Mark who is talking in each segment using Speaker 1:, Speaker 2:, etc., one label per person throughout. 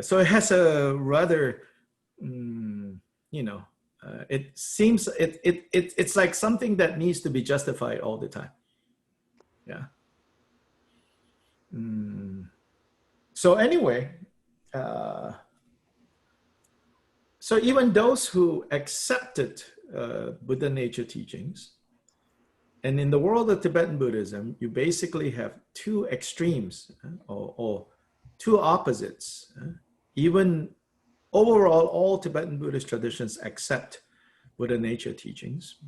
Speaker 1: So it has a rather, you know, it seems it's like something that needs to be justified all the time. Yeah. So anyway, so even those who accepted Buddha nature teachings, and in the world of Tibetan Buddhism, you basically have two extremes or two opposites. Even overall, all Tibetan Buddhist traditions accept Buddha nature teachings.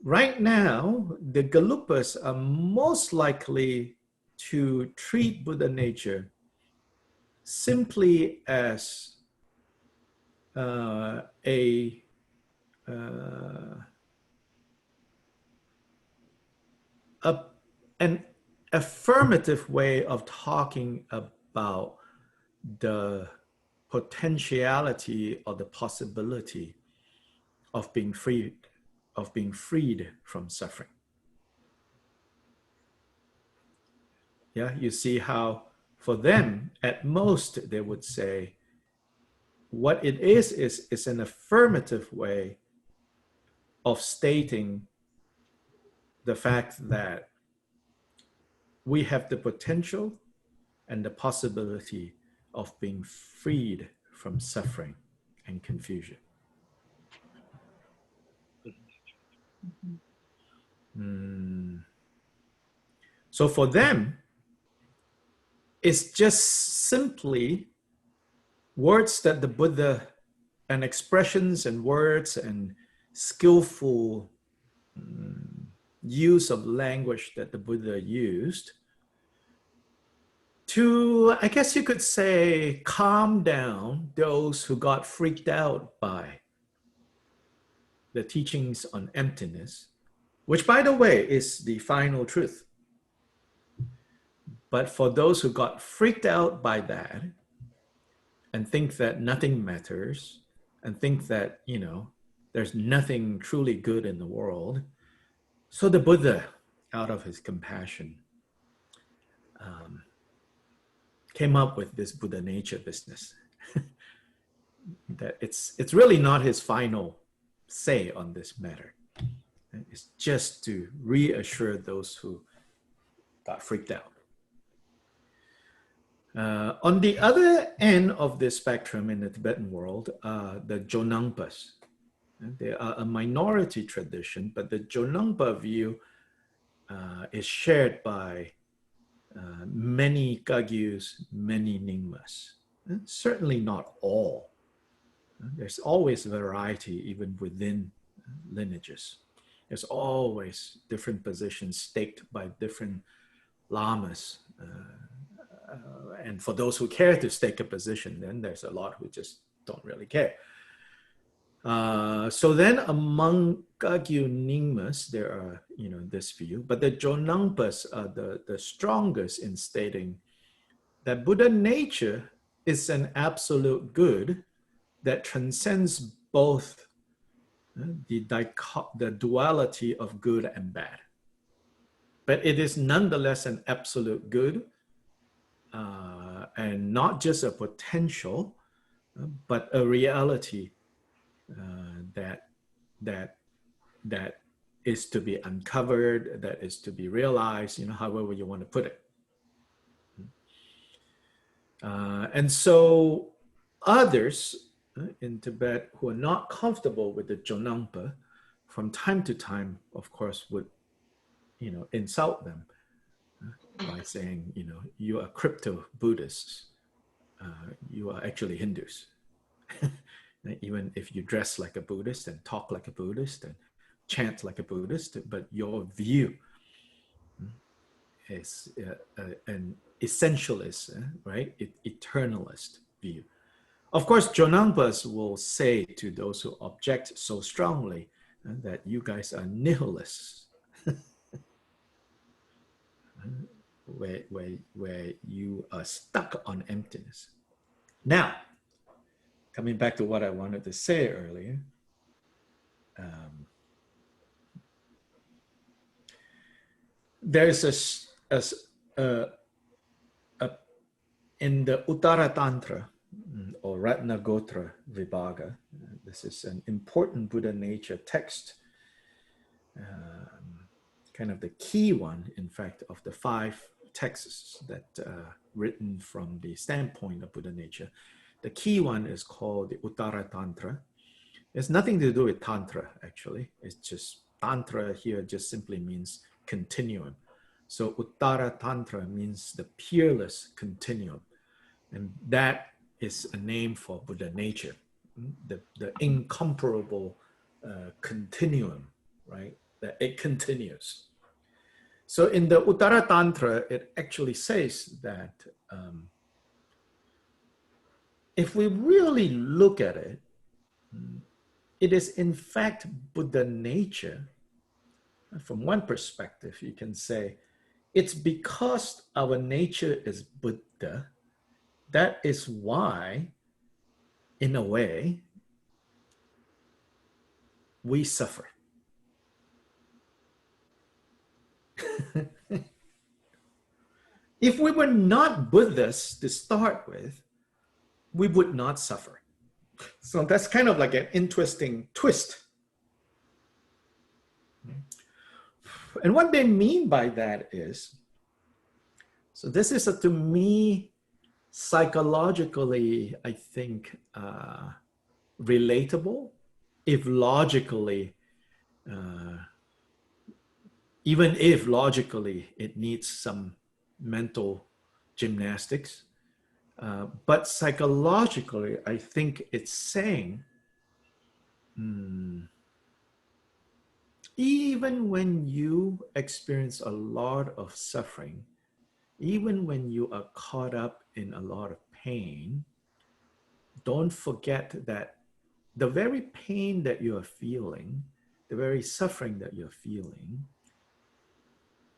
Speaker 1: Right now, the Galupas are most likely to treat Buddha nature simply as a an affirmative way of talking about the potentiality or the possibility of being freed from suffering. Yeah, you see how for them, at most, they would say, what it is an affirmative way of stating the fact that we have the potential and the possibility of being freed from suffering and confusion. So for them, it's just simply words that the Buddha and expressions and words and skillful use of language that the Buddha used to, I guess you could say, calm down those who got freaked out by the teachings on emptiness, which, by the way, is the final truth. But for those who got freaked out by that and think that nothing matters and think that, you know, there's nothing truly good in the world, so the Buddha, out of his compassion, came up with this Buddha nature business. That it's really not his final say on this matter. It's just to reassure those who got freaked out. On the other end of the spectrum in the Tibetan world, the Rechungpas. They are a minority tradition, but the Rechungpa view is shared by many Kagyus, many Nyingmas. Certainly not all. There's always variety even within lineages. There's always different positions staked by different lamas. And for those who care to stake a position, then there's a lot who just don't really care. So then among Kagyu Nyingmas, there are, you know, this view, but the Rechungpas are the strongest in stating that Buddha nature is an absolute good that transcends both the duality of good and bad. But it is nonetheless an absolute good, and not just a potential, but a reality that is to be uncovered, that is to be realized, you know, however you want to put it. And so others in Tibet who are not comfortable with the Rechungpa, from time to time, of course, would, you know, insult them by saying, you know, you are crypto-Buddhists. You are actually Hindus. Even if you dress like a Buddhist and talk like a Buddhist and chant like a Buddhist, but your view is an essentialist, right? Eternalist view. Of course, Rechungpas will say to those who object so strongly that you guys are nihilists, where you are stuck on emptiness. Now, coming back to what I wanted to say earlier, there's in the Uttara Tantra or Ratnagotra Vibhaga, this is an important Buddha nature text, kind of the key one, in fact, of the 5 texts that written from the standpoint of Buddha nature. The key one is called the Uttara Tantra. It's nothing to do with Tantra, actually. It's just Tantra here just simply means continuum. So Uttara Tantra means the peerless continuum. And that is a name for Buddha nature, the incomparable continuum, right? That it continues. So in the Uttara Tantra, it actually says that if we really look at it, it is in fact Buddha nature. From one perspective, you can say it's because our nature is Buddha. That is why, in a way, we suffer. If we were not Buddhas to start with, we would not suffer. So that's kind of like an interesting twist. And what they mean by that is, so this is to me, psychologically, I think, relatable, if logically, even if logically it needs some mental gymnastics. But psychologically, I think it's saying, even when you experience a lot of suffering, even when you are caught up in a lot of pain, don't forget that the very pain that you are feeling, the very suffering that you're feeling,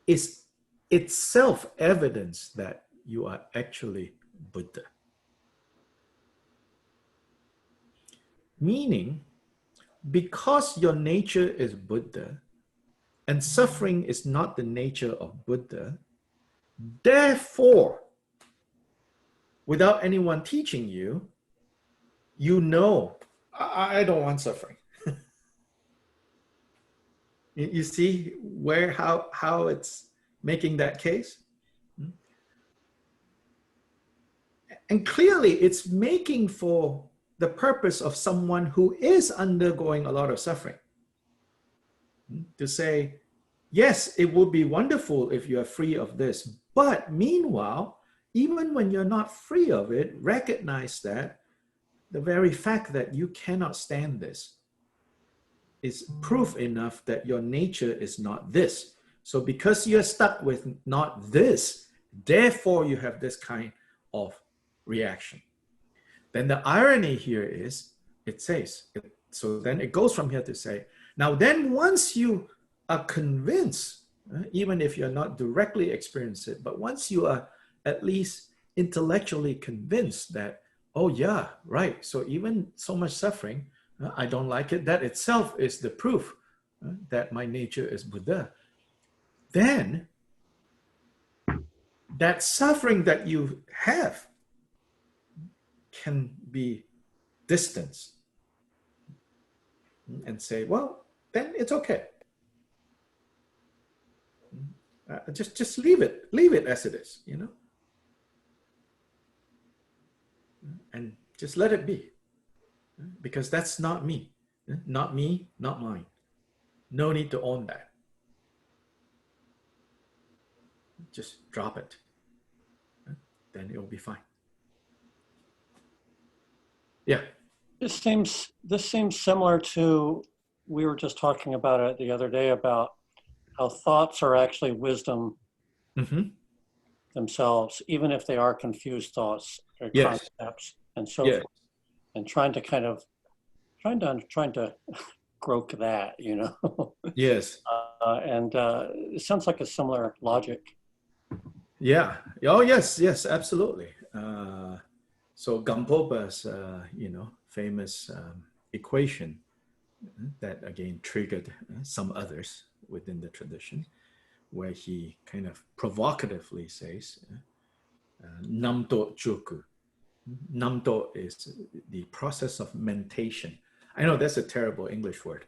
Speaker 1: is itself evidence that you are actually Buddha. Meaning, because your nature is Buddha and suffering is not the nature of Buddha, therefore, without anyone teaching you, you know, I don't want suffering. You see where how it's making that case? And clearly it's making for the purpose of someone who is undergoing a lot of suffering. To say, yes, it would be wonderful if you are free of this, but meanwhile, even when you're not free of it, recognize that the very fact that you cannot stand this is proof enough that your nature is not this. So because you're stuck with not this, therefore you have this kind of reaction. Then the irony here is, it says, so then it goes from here to say, now then once you are convinced, even if you're not directly experiencing it, but once you are at least intellectually convinced that, oh yeah, right, so even so much suffering, I don't like it, that itself is the proof that my nature is Buddha. Then that suffering that you have can be distanced and say, well, then it's okay. Just leave it as it is, you know, and just let it be, because that's not me, not mine. No need to own that. Just drop it, then it will be fine. Yeah.
Speaker 2: This seems similar to, we were just talking about it the other day about how thoughts are actually wisdom themselves, even if they are confused thoughts or concepts and so forth, and trying to grope that, you know.
Speaker 1: Yes.
Speaker 2: And it sounds like a similar logic.
Speaker 1: Yeah. Oh, yes, absolutely. So Gampopa's, famous equation that again triggered some others within the tradition, where he kind of provocatively says, namto choku. Namto is the process of mentation. I know that's a terrible English word,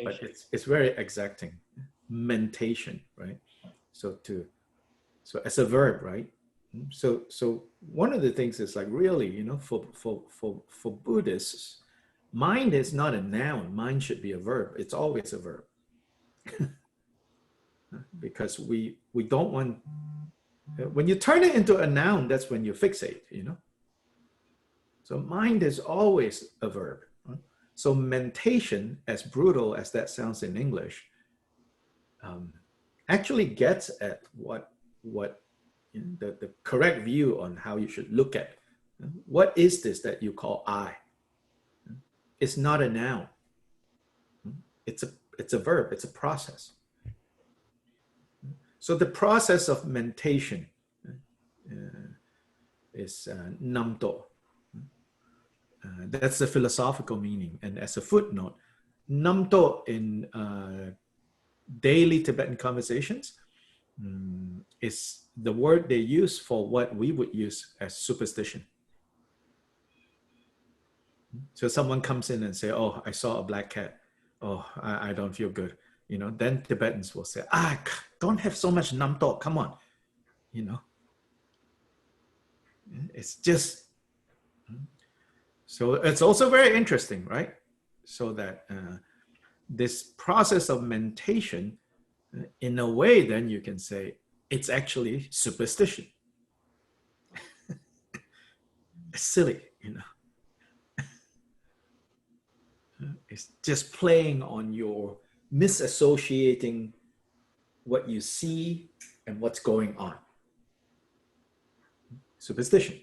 Speaker 1: but it's very exacting. Mentation, right? So as a verb, right? So one of the things is like really, for Buddhists, mind is not a noun. Mind should be a verb. It's always a verb. Because we don't want, when you turn it into a noun, that's when you fixate. So mind is always a verb. So mentation, as brutal as that sounds in English, actually gets at what the correct view on how you should look at what is this that you call I. It's not a noun. It's a verb. It's a process. So the process of mentation is namto. That's the philosophical meaning. And as a footnote, namto in daily Tibetan conversations is the word they use for what we would use as superstition. So someone comes in and say, "Oh, I saw a black cat. Oh, I don't feel good." Then Tibetans will say, don't have so much namto. Come on. It's just, so it's also very interesting, right? So that this process of mentation, in a way, then you can say it's actually superstition. It's silly. It's just playing on your misassociating what you see and what's going on. Superstition.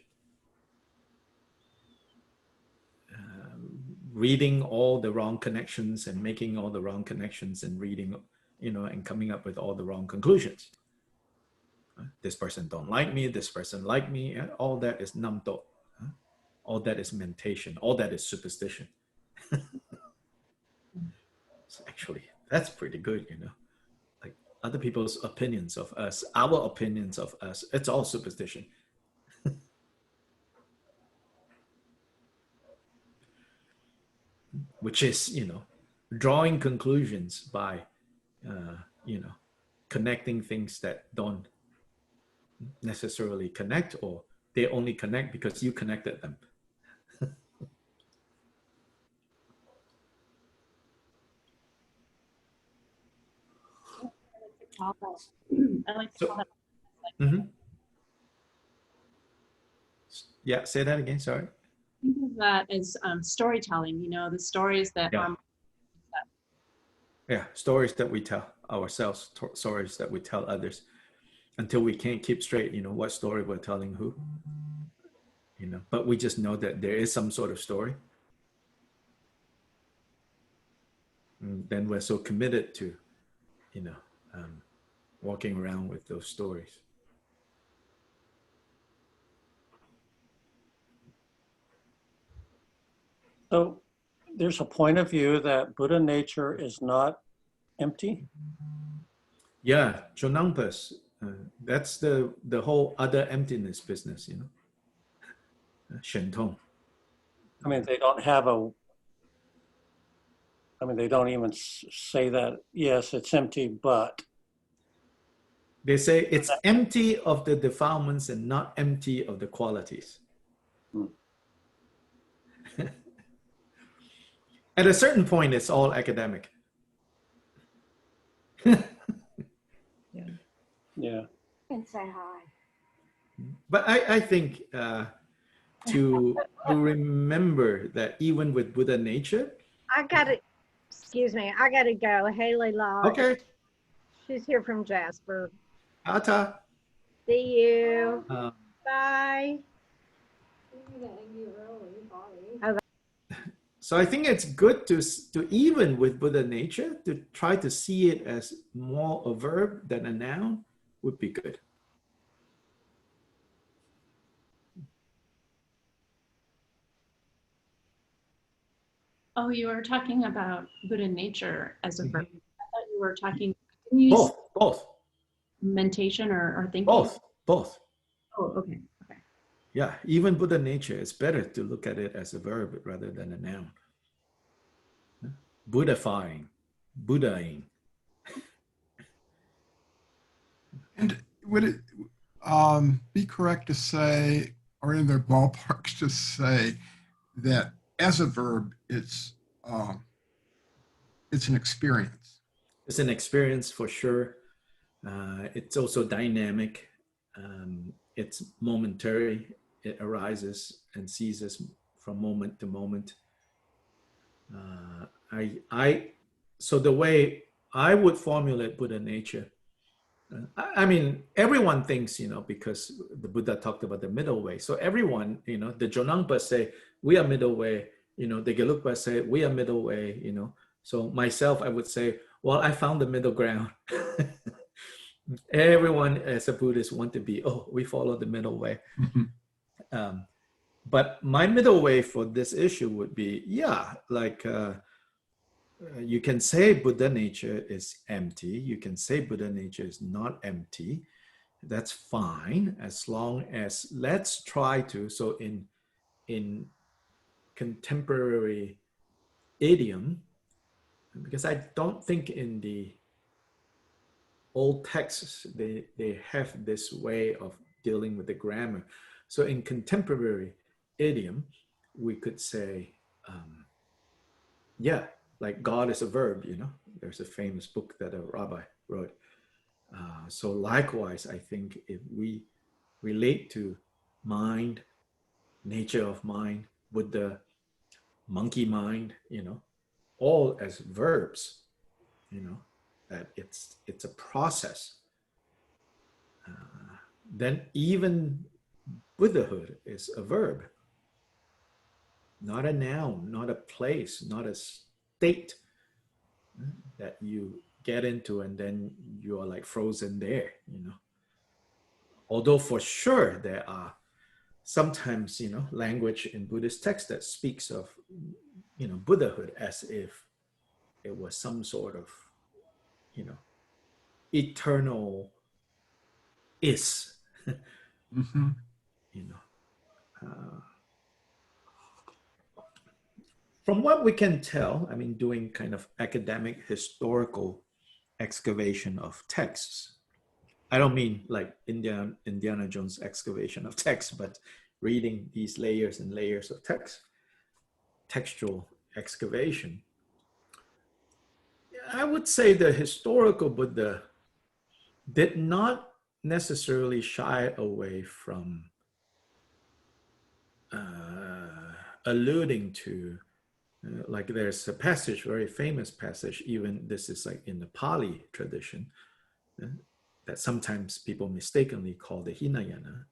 Speaker 1: Reading all the wrong connections and making all the wrong connections and reading, and coming up with all the wrong conclusions. This person don't like me, this person like me, and all that is namto. All that is mentation, all that is superstition. So actually, that's pretty good, like other people's opinions of us, our opinions of us, it's all superstition. Which is, drawing conclusions by, connecting things that don't necessarily connect, or they only connect because you connected them.
Speaker 3: I like to call that.
Speaker 1: Yeah, say that again. Sorry.
Speaker 3: Think of that as storytelling. The stories that
Speaker 1: stories that we tell ourselves, stories that we tell others, until we can't keep straight, what story we're telling who. But we just know that there is some sort of story. And then we're so committed to, walking around with those stories.
Speaker 2: So there's a point of view that Buddha nature is not empty.
Speaker 1: Yeah, Chonangpas, that's the whole other emptiness business, Shentong.
Speaker 2: I mean, they don't have they don't even say that, yes, it's empty, but.
Speaker 1: They say it's empty of the defilements and not empty of the qualities. At a certain point, it's all academic.
Speaker 2: Yeah.
Speaker 4: And say hi.
Speaker 1: But I think to remember that even with Buddha nature.
Speaker 4: Excuse me, I gotta go. Haley Law.
Speaker 1: Okay.
Speaker 4: She's here from Jasper.
Speaker 1: Ata.
Speaker 4: See you. Bye.
Speaker 1: So I think it's good to even with Buddha nature, to try to see it as more a verb than a noun would be good.
Speaker 3: Oh, you were talking about Buddha nature as a verb. I thought you were talking
Speaker 1: Both.
Speaker 3: mentation or thinking.
Speaker 1: Both.
Speaker 3: Oh, okay. Okay.
Speaker 1: Yeah, even Buddha nature, it's better to look at it as a verb rather than a noun. Buddhifying, Buddhaing.
Speaker 5: And would it be correct to say, or in the ballparks to say, that as a verb, it's an experience?
Speaker 1: It's an experience for sure. It's also dynamic. It's momentary. It arises and ceases from moment to moment. So the way I would formulate Buddha nature, I mean, everyone thinks, because the Buddha talked about the middle way. So everyone, the Jonangpa say, we are middle way. The Gelugpa say, we are middle way, So myself, I would say, well, I found the middle ground. Everyone as a Buddhist want to be, we follow the middle way.
Speaker 5: Mhm.
Speaker 1: But my middle way for this issue would be, you can say Buddha nature is empty. You can say Buddha nature is not empty. That's fine, as long as let's try to. So in contemporary idiom, because I don't think in the old texts they have this way of dealing with the grammar. So in contemporary idiom, we could say, like God is a verb. There's a famous book that a rabbi wrote. So likewise, I think if we relate to mind, nature of mind, Buddha, monkey mind, all as verbs, that it's a process. Then even Buddhahood is a verb, not a noun, not a place, not a state that you get into and then you are like frozen there. Although for sure there are sometimes, language in Buddhist text that speaks of, Buddhahood as if it was some sort of, eternal is,
Speaker 5: Mhm.
Speaker 1: you know. Uh, from what we can tell, I mean, doing kind of academic historical excavation of texts. I don't mean like Indiana Jones excavation of text, but reading these layers and layers of text, textual excavation. I would say the historical Buddha did not necessarily shy away from alluding to, like there's a passage, very famous passage, even this is like in the Pali tradition, that sometimes people mistakenly call the Hinayana.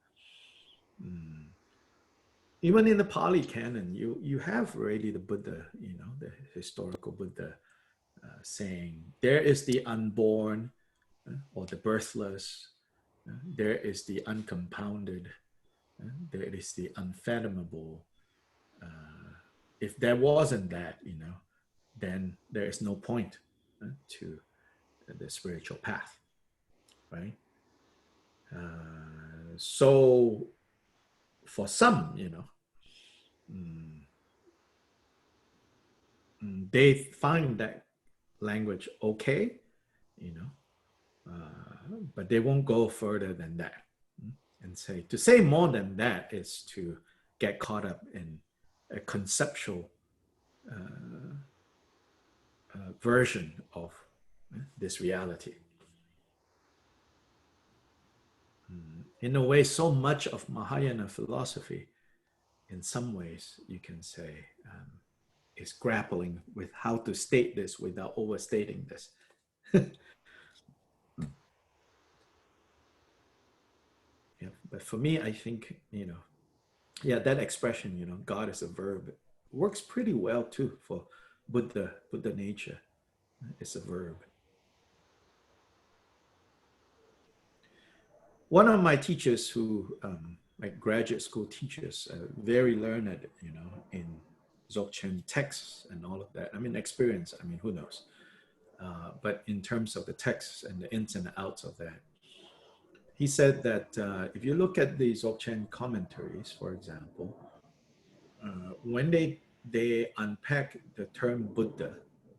Speaker 1: Even in the Pali canon, you have already the Buddha, the historical Buddha saying, there is the unborn or the birthless, there is the uncompounded, there is the unfathomable. If there wasn't that, then there is no point to the spiritual path, right? So for some, they find that language okay, but they won't go further than that. And to say more than that is to get caught up in a conceptual version of this reality. In a way, so much of Mahayana philosophy, in some ways, you can say, is grappling with how to state this without overstating this. Yeah, but for me, I think, that expression, God is a verb, works pretty well too for Buddha nature. It's a verb. One of my teachers who, like graduate school teachers, very learned, in Dzogchen texts and all of that. I mean, experience, I mean, who knows? But in terms of the texts and the ins and outs of that, he said that if you look at the Dzogchen commentaries, for example, when they unpack the term Buddha,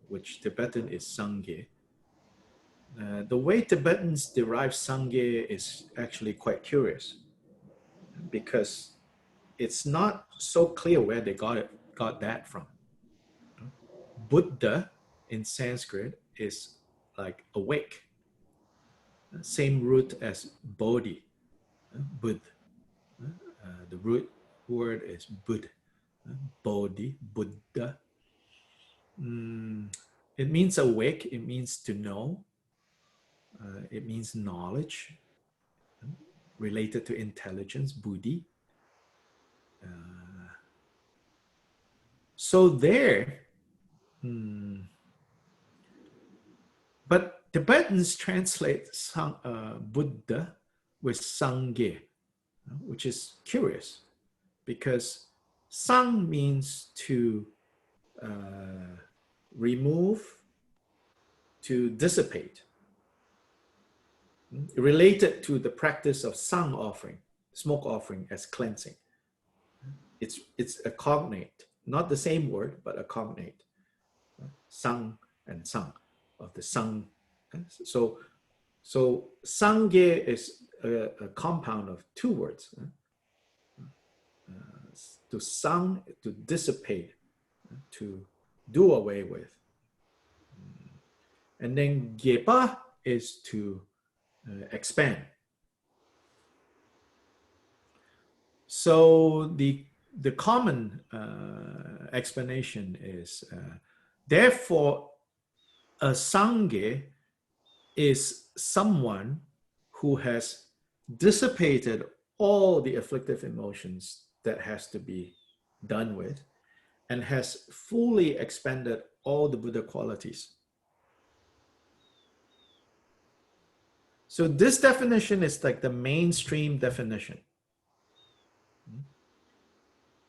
Speaker 1: which Tibetan is Sangye, the way Tibetans derive Sangye is actually quite curious, because it's not so clear where they got that from. Buddha in Sanskrit is like awake, same root as Bodhi, Bud. The root word is Bud, Bodhi, Buddha. It means awake, it means to know, it means knowledge, related to intelligence, Buddhi. So there, but Tibetans translate Buddha with Sangye, which is curious, because Sang means to remove, to dissipate, related to the practice of Sang offering, smoke offering as cleansing. It's a cognate, not the same word, but a cognate. Sang and Sang, of the Sang. So Sangye is a compound of two words. To Sang, to dissipate, to do away with. And then Gepa is to expand. So the common explanation is, therefore, a Sangye is someone who has dissipated all the afflictive emotions that has to be done with, and has fully expanded all the Buddha qualities. So this definition is like the mainstream definition,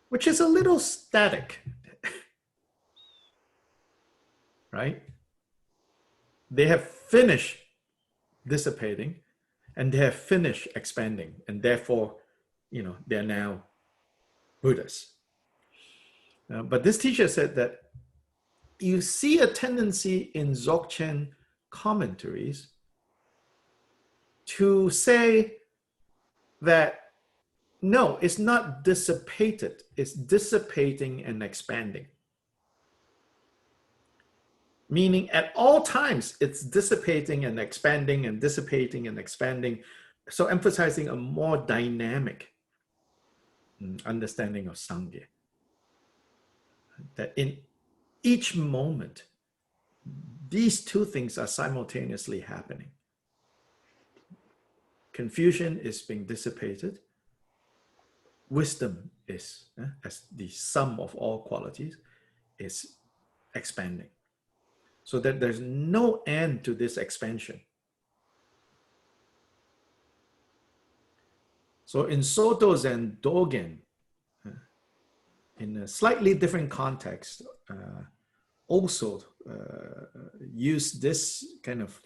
Speaker 1: which is a little static, right? They have finished dissipating and they have finished expanding, and therefore, they're now Buddhas. But this teacher said that you see a tendency in Dzogchen commentaries to say that no, it's not dissipated, it's dissipating and expanding. Meaning at all times, it's dissipating and expanding and dissipating and expanding. So emphasizing a more dynamic understanding of Sangye. That in each moment, these two things are simultaneously happening. Confusion is being dissipated. Wisdom is, as the sum of all qualities, is expanding. So that there's no end to this expansion. So in Soto Zen Dogen, in a slightly different context, also use this kind of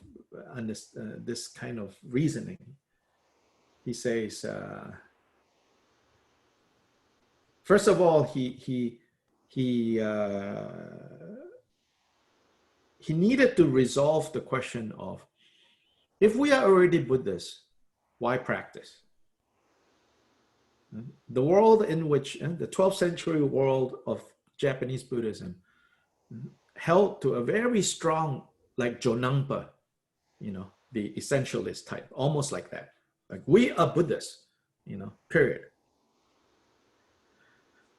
Speaker 1: reasoning. He says, first of all, he needed to resolve the question of, if we are already Buddhists, why practice? The world in which, the 12th century world of Japanese Buddhism, held to a very strong, like Rechungpa, the essentialist type, almost like that. Like, we are Buddhists, period.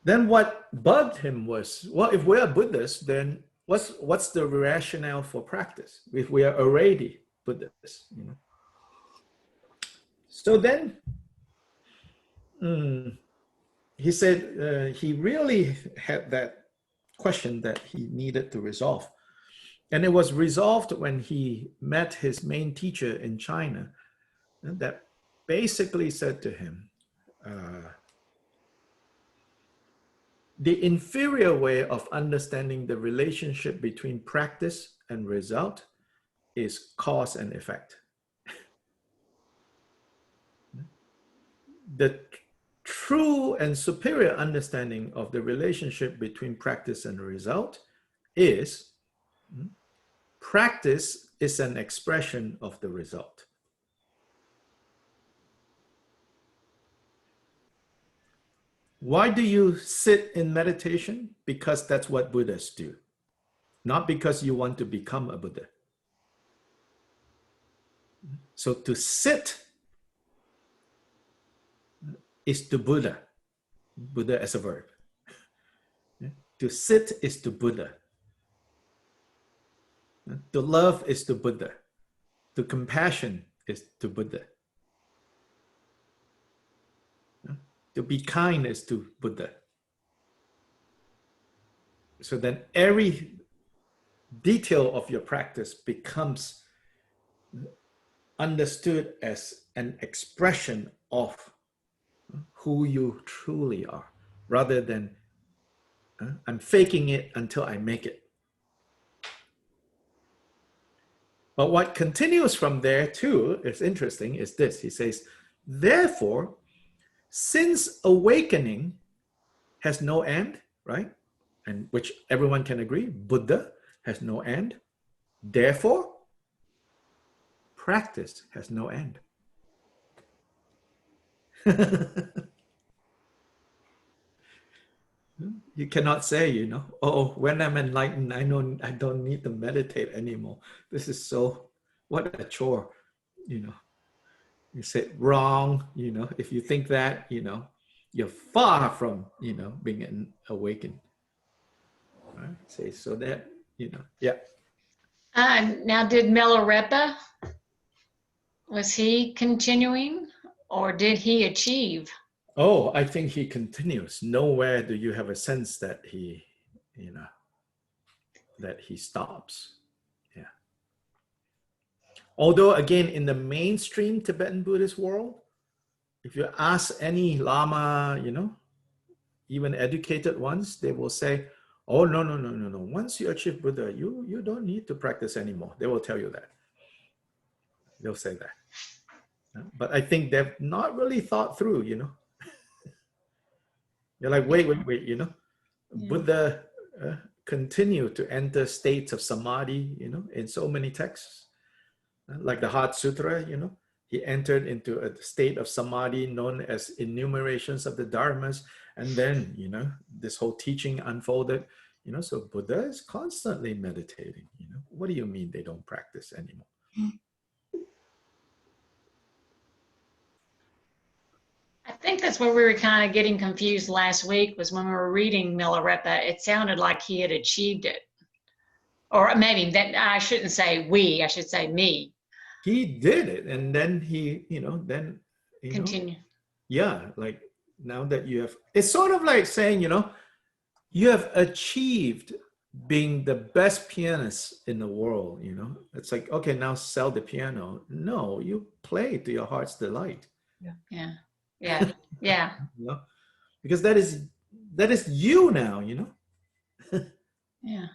Speaker 1: Then what bugged him was, well, if we are Buddhists, then what's the rationale for practice if we are already Buddhists? So then he said he really had that question that he needed to resolve. And it was resolved when he met his main teacher in China, that basically said to him, the inferior way of understanding the relationship between practice and result is cause and effect. the true and superior understanding of the relationship between practice and result is practice is an expression of the result. Why do you sit in meditation? Because that's what Buddhas do, not because you want to become a Buddha. So to sit is to Buddha, Buddha as a verb. To sit is to Buddha. To love is to Buddha. To compassion is to Buddha. To be kind is to Buddha. So then every detail of your practice becomes understood as an expression of who you truly are, rather than I'm faking it until I make it. But what continues from there too is interesting, is this. He says, therefore, since awakening has no end, right? And which everyone can agree, Buddha has no end. Therefore, practice has no end. You cannot say, you know, oh, when I'm enlightened, I know I don't need to meditate anymore. This is so, what a chore, you know. You say wrong, you know, if you think that, you know, you're far from, you know, being awakened. Right? Say, so that, you know, yeah.
Speaker 6: Now, did Milarepa, was he continuing or did he achieve?
Speaker 1: Oh, I think he continues. Nowhere do you have a sense that he, you know, that he stops. Yeah. Although, again, in the mainstream Tibetan Buddhist world, if you ask any Lama, you know, even educated ones, they will say, oh, no, no, no, no, no. Once you achieve Buddha, you don't need to practice anymore. They will tell you that. They'll say that. But I think they've not really thought through, you know. You're like, wait, you know. Yeah. Buddha continued to enter states of samadhi, you know, in so many texts. Like the Heart Sutra, you know, he entered into a state of samadhi known as enumerations of the dharmas. And then, you know, this whole teaching unfolded, you know, so Buddha is constantly meditating, you know. What do you mean they don't practice anymore?
Speaker 6: I think that's where we were kind of getting confused last week, was when we were reading Milarepa, it sounded like he had achieved it. Or maybe that, I shouldn't say we, I should say me.
Speaker 1: He did it, and then he, you know, then, you
Speaker 6: continue.
Speaker 1: Know, yeah, like now that you have, it's sort of like saying, you know, you have achieved being the best pianist in the world, you know. It's like, okay, now sell the piano. No, you play to your heart's delight.
Speaker 6: Yeah. Yeah. Yeah.
Speaker 1: You know? Because that is you now, you know.
Speaker 6: Yeah.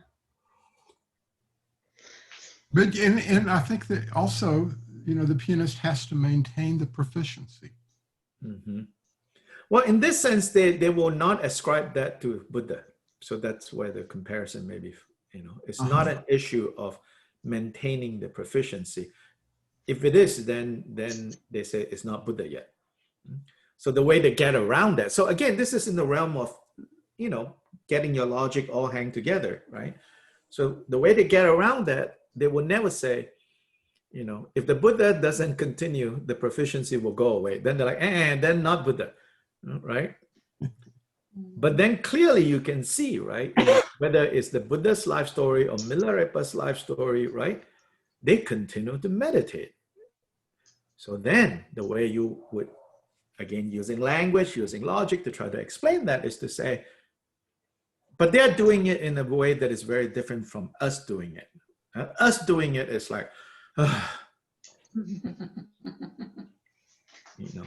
Speaker 5: But and I think that also, you know, the pianist has to maintain the proficiency.
Speaker 1: Mm-hmm. Well, in this sense, they will not ascribe that to Buddha. So that's where the comparison maybe, you know, it's not an issue of maintaining the proficiency. If it is, then they say it's not Buddha yet. So the way to get around that. So again, this is in the realm of, you know, getting your logic all hang together, right? So the way to get around that, they will never say, you know, if the Buddha doesn't continue, the proficiency will go away. Then they're like, then not Buddha, right? But then clearly you can see, right, you know, whether it's the Buddha's life story or Milarepa's life story, right? They continue to meditate. So then the way you would, again, using language, using logic to try to explain that is to say, but they're doing it in a way that is very different from us doing it. Us doing it is like, you know,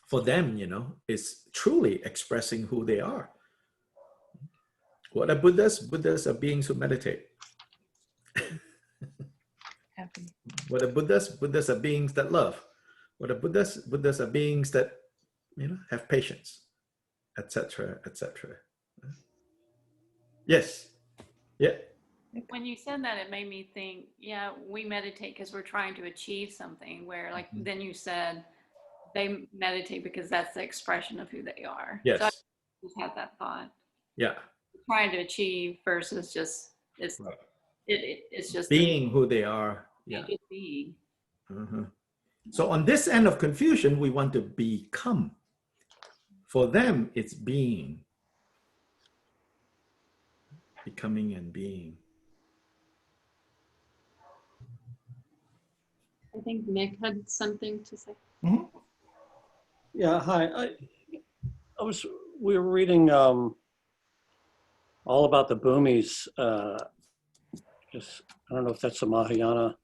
Speaker 1: for them, you know, it's truly expressing who they are. What are Buddhas? Buddhas are beings who meditate. What are Buddhas? Buddhas are beings that love. Well, the Buddhas are beings that, you know, have patience, etc., etc. Yes. Yeah.
Speaker 7: When you said that, it made me think, yeah, we meditate because we're trying to achieve something, where like then you said they meditate because that's the expression of who they are. So I
Speaker 1: Yes.
Speaker 7: just had that thought.
Speaker 1: Yeah.
Speaker 7: Trying to achieve versus just
Speaker 1: Right.
Speaker 7: it's just
Speaker 1: Being who they are. Yeah.
Speaker 7: just being.
Speaker 1: Uh-huh. So on this end of confusion, we want to become. For them, it's being. Becoming and being.
Speaker 3: I think Nick had something to say.
Speaker 2: Yeah, hi. We were reading all about the Bhumis. Just, I don't know if that's the Mahayana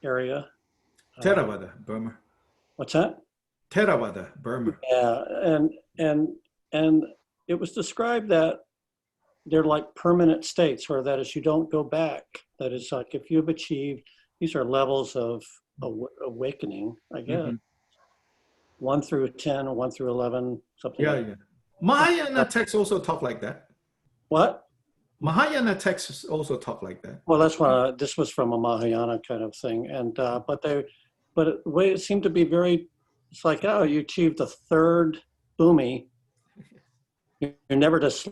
Speaker 2: area.
Speaker 1: Theravada, Burma.
Speaker 2: What's that?
Speaker 1: Theravada, Burma.
Speaker 2: Yeah, and it was described that they're like permanent states, or that is you don't go back. That is like if you've achieved, these are levels of awakening, I guess.
Speaker 1: Mm-hmm.
Speaker 2: 1 through 10 or 1 through 11, something
Speaker 1: Yeah,
Speaker 2: like
Speaker 1: yeah. Mahayana texts also talk like that.
Speaker 2: What?
Speaker 1: Mahayana texts also talk like that.
Speaker 2: Well, that's why this was from a Mahayana kind of thing. And, but the way it seemed to be very, it's like, oh, you achieved the third bhumi. You're never just,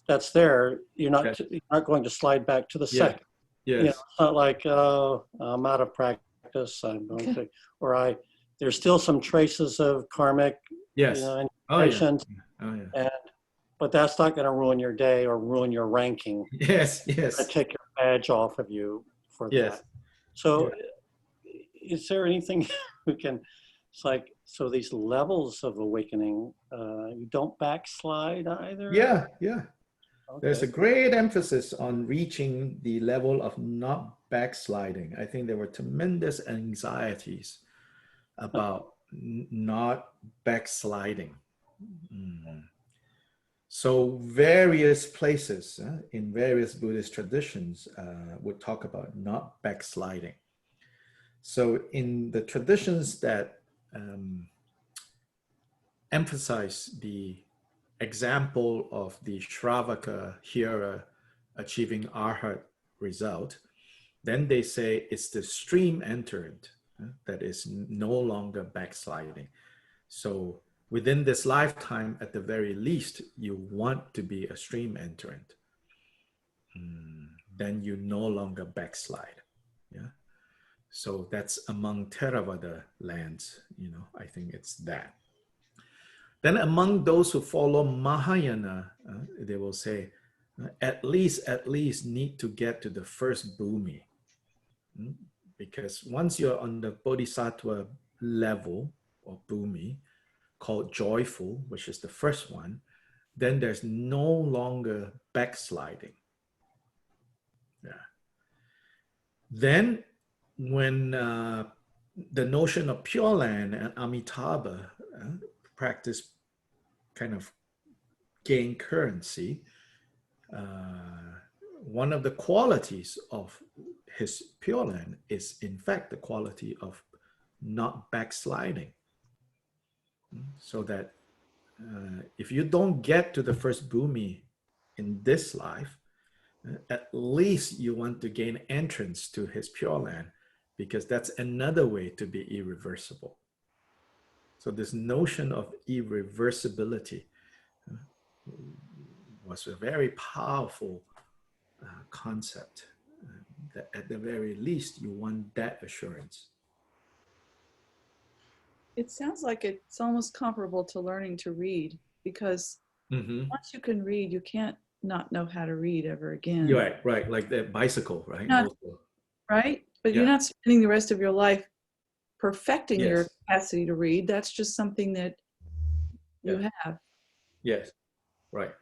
Speaker 2: that's there. You're not going to slide back to the second.
Speaker 1: Yes.
Speaker 2: You know, it's not like, oh, I'm out of practice. I'm going to, or there's still some traces of karmic,
Speaker 1: Yes.
Speaker 2: you know,
Speaker 1: Oh, yeah.
Speaker 2: patience.
Speaker 1: Oh, yeah.
Speaker 2: But that's not going to ruin your day or ruin your ranking.
Speaker 1: Yes, yes.
Speaker 2: Take your badge off of you for that. So is there anything we can, it's like, so these levels of awakening, you don't backslide either?
Speaker 1: Yeah, yeah.
Speaker 2: Okay.
Speaker 1: There's a great emphasis on reaching the level of not backsliding. I think there were tremendous anxieties about not backsliding. Mm. So various places in various Buddhist traditions would talk about not backsliding. So in the traditions that emphasize the example of the Shravaka hearer achieving arhat result, then they say it's the stream entered that is no longer backsliding. So within this lifetime, at the very least, you want to be a stream entrant. Then you no longer backslide. Yeah. So that's among Theravada lands, you know, I think it's that. Then among those who follow Mahayana, they will say, at least need to get to the first bhumi. Because once you're on the bodhisattva level or bhumi, called joyful, which is the first one, then there's no longer backsliding. Yeah. Then when the notion of Pure Land and Amitabha practice kind of gain currency, one of the qualities of his Pure Land is in fact the quality of not backsliding. So that if you don't get to the first bhumi in this life, at least you want to gain entrance to his Pure Land, because that's another way to be irreversible. So this notion of irreversibility was a very powerful concept. That at the very least, you want that assurance.
Speaker 8: It sounds like it's almost comparable to learning to read, because once you can read, you can't not know how to read ever again.
Speaker 1: Right. Like the bicycle, right?
Speaker 8: Right? But you're not spending the rest of your life perfecting your capacity to read. That's just something that you have.
Speaker 1: Yes, right.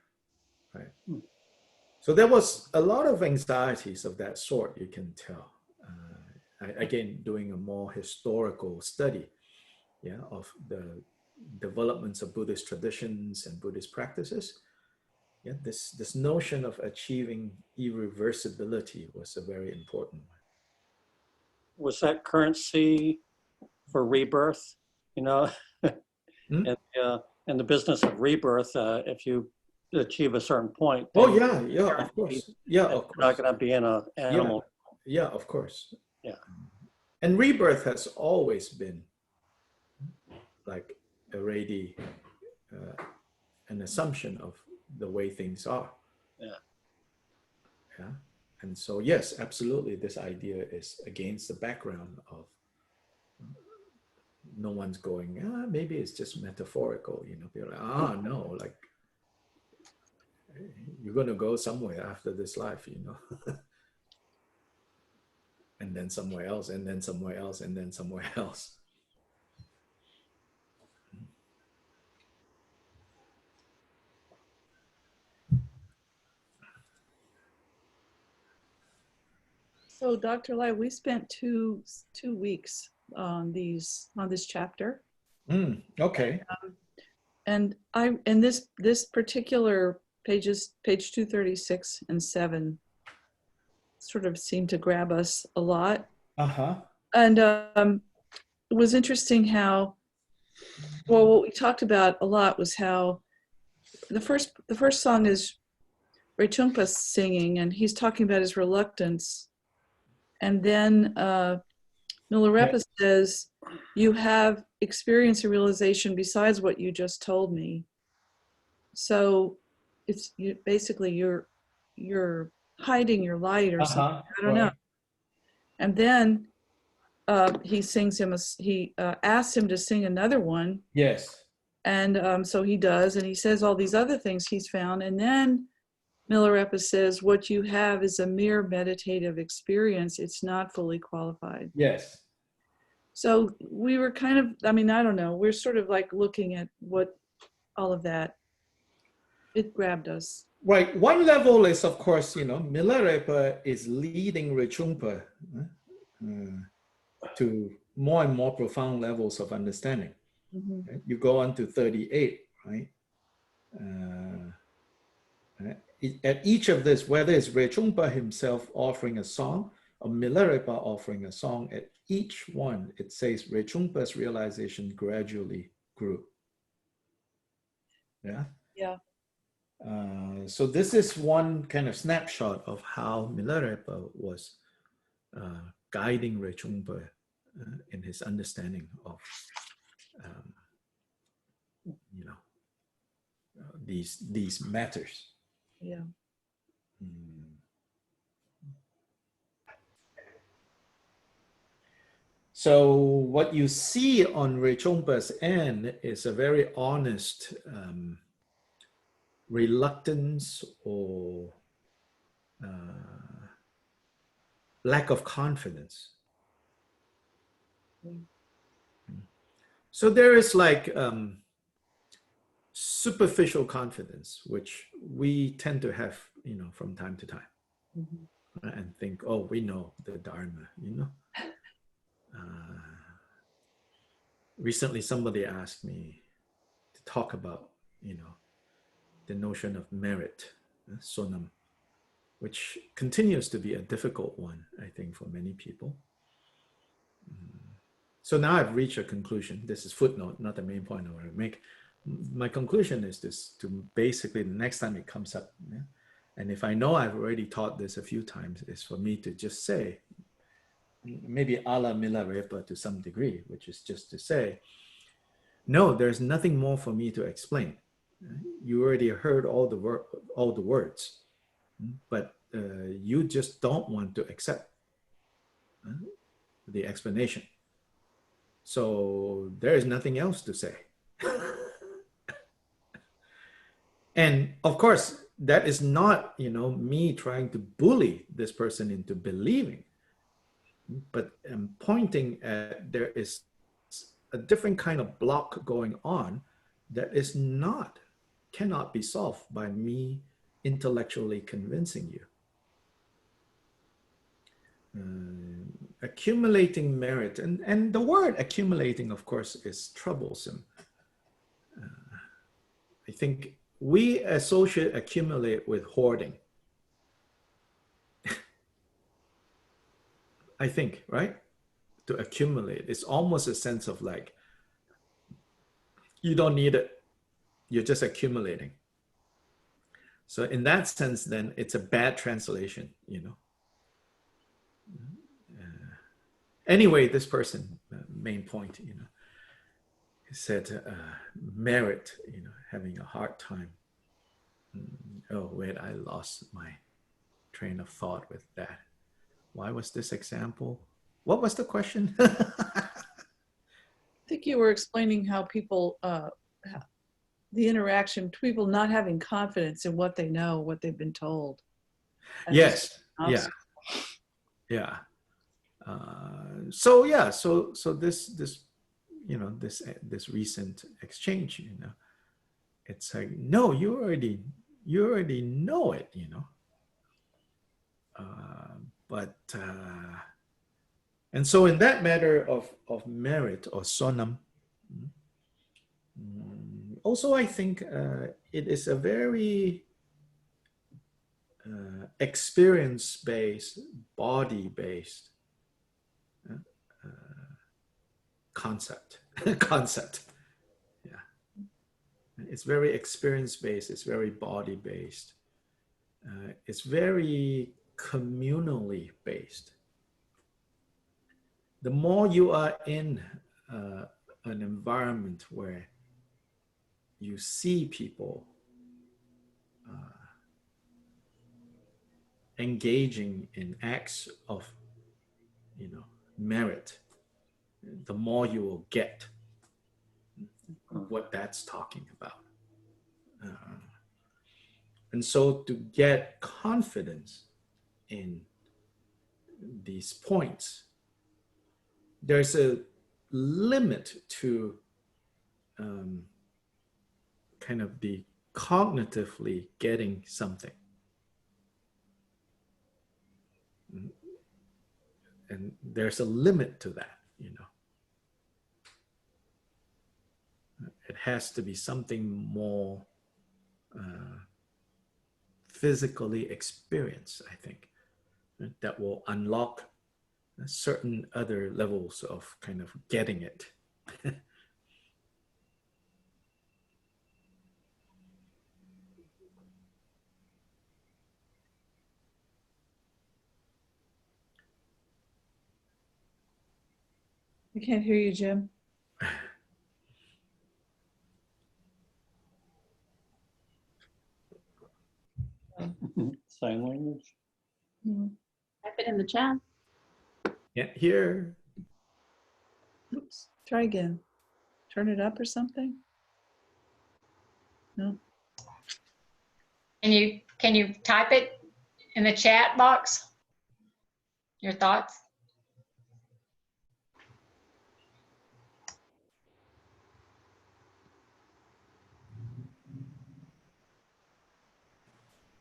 Speaker 1: So there was a lot of anxieties of that sort, you can tell. Again, doing a more historical study of the developments of Buddhist traditions and Buddhist practices. This notion of achieving irreversibility was a very important one.
Speaker 2: Was that currency for rebirth, you know,
Speaker 1: Hmm?
Speaker 2: in the business of rebirth, if you achieve a certain point,
Speaker 1: Oh
Speaker 2: then
Speaker 1: yeah, yeah, of course. Yeah,
Speaker 2: you're
Speaker 1: of
Speaker 2: not
Speaker 1: course.
Speaker 2: going to be in an
Speaker 1: Yeah,
Speaker 2: animal.
Speaker 1: yeah, of course.
Speaker 2: Yeah.
Speaker 1: And rebirth has always been like already an assumption of the way things are.
Speaker 2: Yeah.
Speaker 1: Yeah. And so, yes, absolutely, this idea is against the background of no one's going, maybe it's just metaphorical, you know, people are like, no, like you're going to go somewhere after this life, you know, and then somewhere else, and then somewhere else, and then somewhere else.
Speaker 8: So Dr. Lai, we spent two weeks on this chapter.
Speaker 1: Okay.
Speaker 8: And this particular page 236 and 7 sort of seemed to grab us a lot.
Speaker 1: Uh-huh.
Speaker 8: And it was interesting how, well, what we talked about a lot was how the first song is Rechungpa singing, and he's talking about his reluctance. And then Milarepa says, you have experience and realization besides what you just told me. So it's basically you're hiding your light or something. I don't know. And then he sings him he asks him to sing another one.
Speaker 1: Yes.
Speaker 8: And so he does, and he says all these other things he's found. And then Milarepa says, what you have is a mere meditative experience. It's not fully qualified.
Speaker 1: Yes.
Speaker 8: So we were kind of, I mean, I don't know, we're sort of like looking at what all of that, it grabbed us.
Speaker 1: Right. One level is, of course, you know, Milarepa is leading Rechungpa to more and more profound levels of understanding.
Speaker 8: Mm-hmm.
Speaker 1: Right? You go on to 38, right? At each of this, whether it's Rechungpa himself offering a song or Milarepa offering a song, at each one, it says Rechungpa's realization gradually grew. Yeah?
Speaker 8: Yeah.
Speaker 1: So this is one kind of snapshot of how Milarepa was guiding Rechungpa in his understanding of, you know, these matters.
Speaker 8: Yeah.
Speaker 1: So what you see on Rechungpa's end is a very honest reluctance or lack of confidence. So there is like superficial confidence, which we tend to have, you know, from time to time, and think, oh, we know the Dharma, you know. Recently, somebody asked me to talk about, you know, the notion of merit, sonam, which continues to be a difficult one, I think, for many people. So now I've reached a conclusion. This is footnote, not the main point I want to make. My conclusion is this: to basically, the next time it comes up, and if I know I've already taught this a few times, is for me to just say, maybe a la Milarepa to some degree, which is just to say, no, there's nothing more for me to explain. You already heard all the words, but you just don't want to accept the explanation. So there is nothing else to say. And of course, that is not, you know, me trying to bully this person into believing, but I'm pointing at there is a different kind of block going on that is cannot be solved by me intellectually convincing you. Accumulating merit, and the word accumulating, of course, is troublesome. I think we associate accumulate with hoarding. I think, right? to accumulate. It's almost a sense of like, you don't need it. You're just accumulating. So in that sense, then it's a bad translation, you know. Anyway, this person, main point, you know, he said merit, you know, having a hard time. Oh, wait, I lost my train of thought with that. Why was this example? What was the question?
Speaker 8: I think you were explaining how people, the interaction, people not having confidence in what they know, what they've been told. And
Speaker 1: Yes. Yeah. Yeah. So this you know, this recent exchange, you know, it's like, no, you already know it, you know. And so in that matter of merit or sonam, also I think it is a very experience-based, body-based concept. Yeah, it's very experience-based. It's very body-based. It's very communally based. The more you are in an environment where you see people engaging in acts of, you know, merit, the more you will get what that's talking about. And so to get confidence in these points, there's a limit to kind of the cognitively getting something. And there's a limit to that, you know. It has to be something more physically experienced, I think, that will unlock certain other levels of kind of getting it.
Speaker 8: I can't hear you, Jim.
Speaker 2: Sign language.
Speaker 3: Type it in the chat.
Speaker 1: Can't hear.
Speaker 8: Oops. Try again. Turn it up or something? No.
Speaker 6: Can you type it in the chat box? Your thoughts?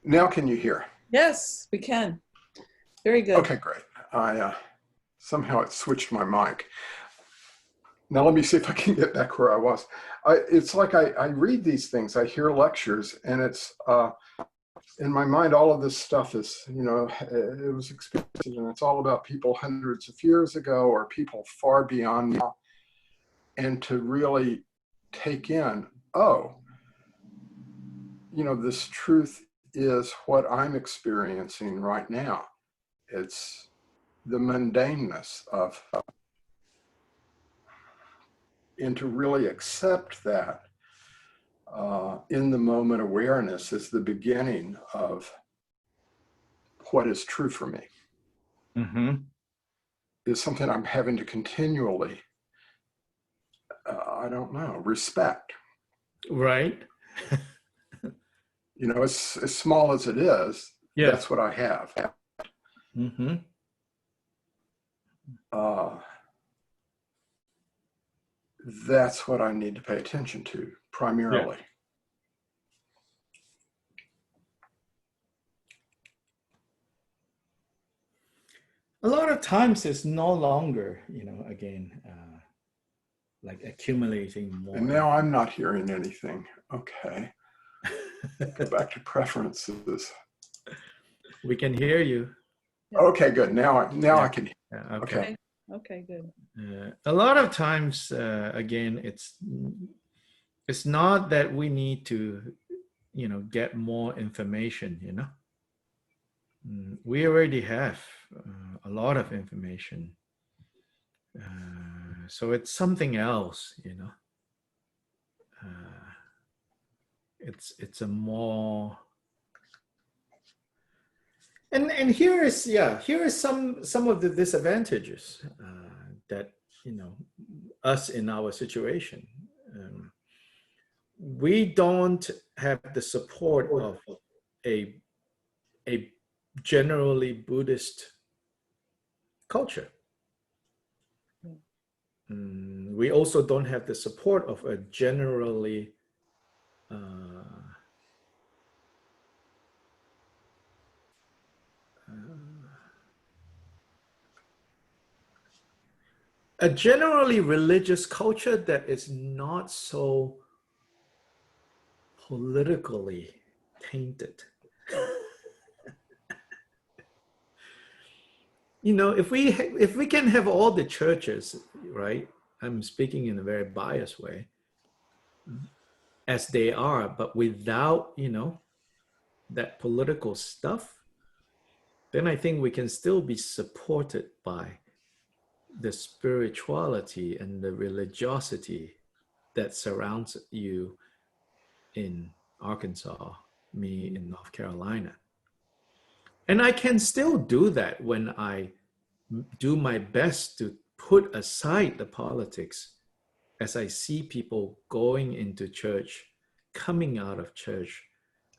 Speaker 5: Now can you hear?
Speaker 8: Yes, we can. Very good.
Speaker 5: Okay, great. Somehow it switched my mic. Now let me see if I can get back where I was. It's like I read these things, I hear lectures, and it's in my mind, all of this stuff is, you know, it was experienced, and it's all about people hundreds of years ago or people far beyond now. And to really take in, oh, you know, this truth is what I'm experiencing right now. It's the mundaneness of, and to really accept that in the moment awareness is the beginning of what is true for me. Is something I'm having to continually, I don't know, respect.
Speaker 1: Right.
Speaker 5: You know, as small as it is,
Speaker 1: Yeah.
Speaker 5: that's what I have. That's what I need to pay attention to primarily.
Speaker 1: Yeah. A lot of times it's no longer, you know, again, like accumulating more.
Speaker 5: And now I'm not hearing anything. Okay. Go back to preferences.
Speaker 1: We can hear you.
Speaker 5: Okay, good. Now I can.
Speaker 1: Yeah,
Speaker 5: Okay.
Speaker 8: Okay, good.
Speaker 1: A lot of times, again, it's not that we need to, get more information. We already have a lot of information, so it's something else. It's a more and here is some of the disadvantages that us in our situation. We don't have the support of a a generally Buddhist culture. We also don't have the support of a generally religious culture that is not so politically tainted. If we can have all the churches, right? I'm speaking in a very biased way, as they are, but without that political stuff, then I think we can still be supported by the spirituality and the religiosity that surrounds you in Arkansas, me in North Carolina. And I can still do that when I do my best to put aside the politics as I see people going into church, coming out of church,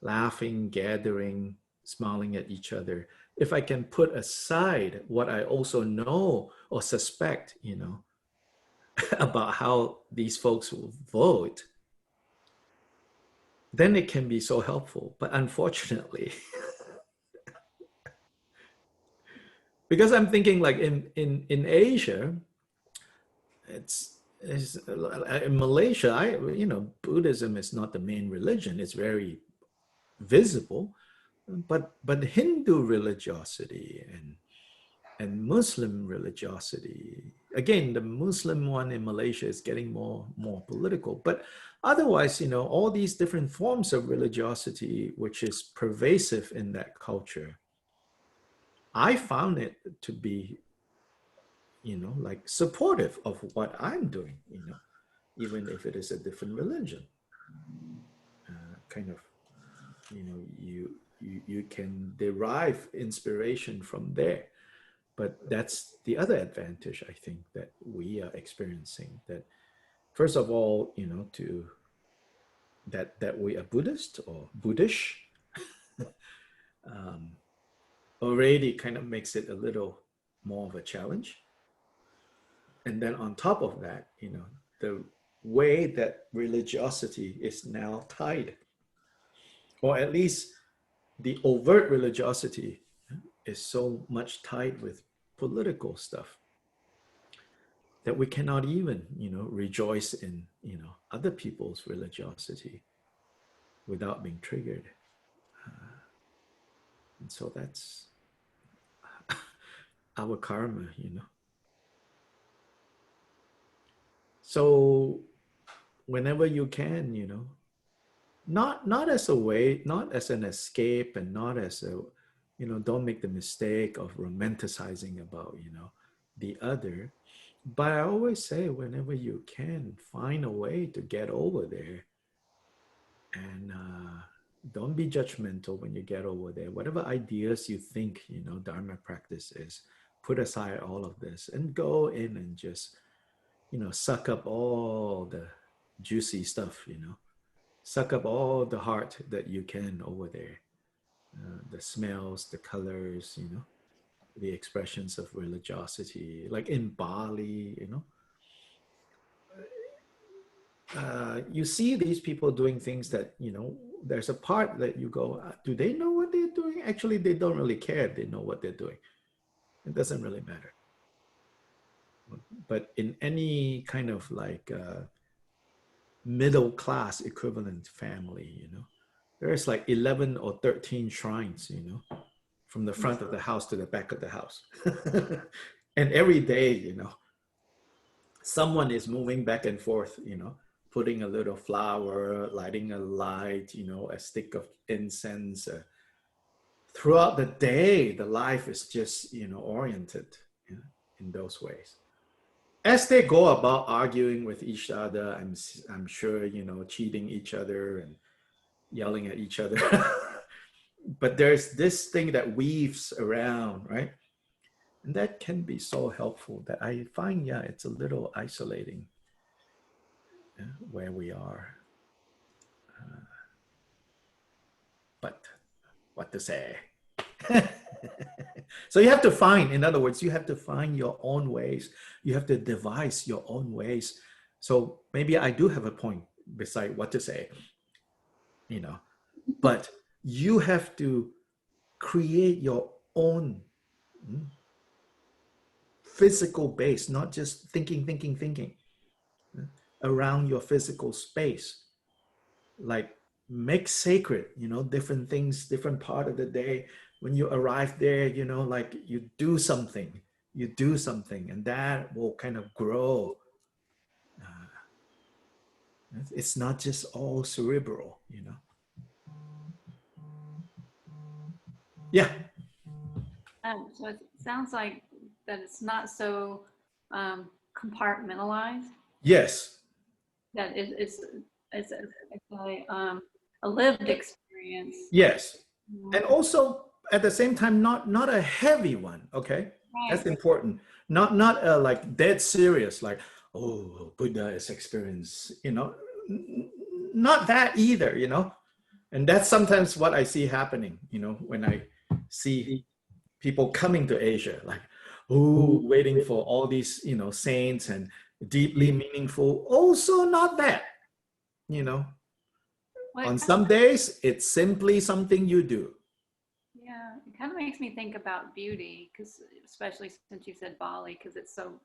Speaker 1: laughing, gathering, smiling at each other. If I can put aside what I also know or suspect, about how these folks will vote, then it can be so helpful. But unfortunately, because I'm thinking like in Asia, it's in Malaysia, Buddhism is not the main religion. It's very visible, but Hindu religiosity and Muslim religiosity. Again, the Muslim one in Malaysia is getting more political. But otherwise, all these different forms of religiosity, which is pervasive in that culture, I found it to be, like supportive of what I'm doing, even if it is a different religion. Kind of, you can derive inspiration from there. But that's the other advantage, I think, that we are experiencing. That first of all, that we are Buddhist or Buddhish, already kind of makes it a little more of a challenge. And then on top of that, the way that religiosity is now tied, or at least the overt religiosity is so much tied with political stuff that we cannot even, rejoice in, other people's religiosity without being triggered. And so that's our karma, So whenever you can, not as a way, not as an escape, and not as a, don't make the mistake of romanticizing about, the other. But I always say, whenever you can, find a way to get over there, and don't be judgmental when you get over there. Whatever ideas you think, Dharma practice is, put aside all of this and go in and just, suck up all the juicy stuff, suck up all the heart that you can over there. The smells, the colors, the expressions of religiosity, like in Bali, you see these people doing things that, there's a part that you go, do they know what they're doing? Actually, they don't really care if they know what they're doing. It doesn't really matter. But in any kind of like middle class equivalent family, there's like 11 or 13 shrines, from the front of the house to the back of the house. And every day, someone is moving back and forth, putting a little flower, lighting a light, a stick of incense. Throughout the day, the life is just, oriented, in those ways. As they go about arguing with each other, I'm sure, cheating each other and yelling at each other. But there's this thing that weaves around, right? And that can be so helpful that I find, it's a little isolating where we are. But what to say? So you have to find, in other words, you have to find your own ways. You have to devise your own ways. So maybe I do have a point beside what to say, but you have to create your own physical base, not just thinking around your physical space. Like make sacred, different things, different part of the day. When you arrive there, like you do something, and that will kind of grow. It's not just all cerebral, Yeah.
Speaker 7: So it sounds like that it's not so compartmentalized.
Speaker 1: Yes.
Speaker 7: That it's a lived experience.
Speaker 1: Yes. And also at the same time, not a heavy one. Okay.
Speaker 7: Right.
Speaker 1: That's important. Not like dead serious, like, oh, Buddha is experience, not that either, and that's sometimes what I see happening, when I see people coming to Asia, like, oh, waiting for all these, saints and deeply meaningful. Also not that, on some days, it's simply something you do.
Speaker 7: Yeah, it kind of makes me think about beauty, because especially since you said Bali, because it's so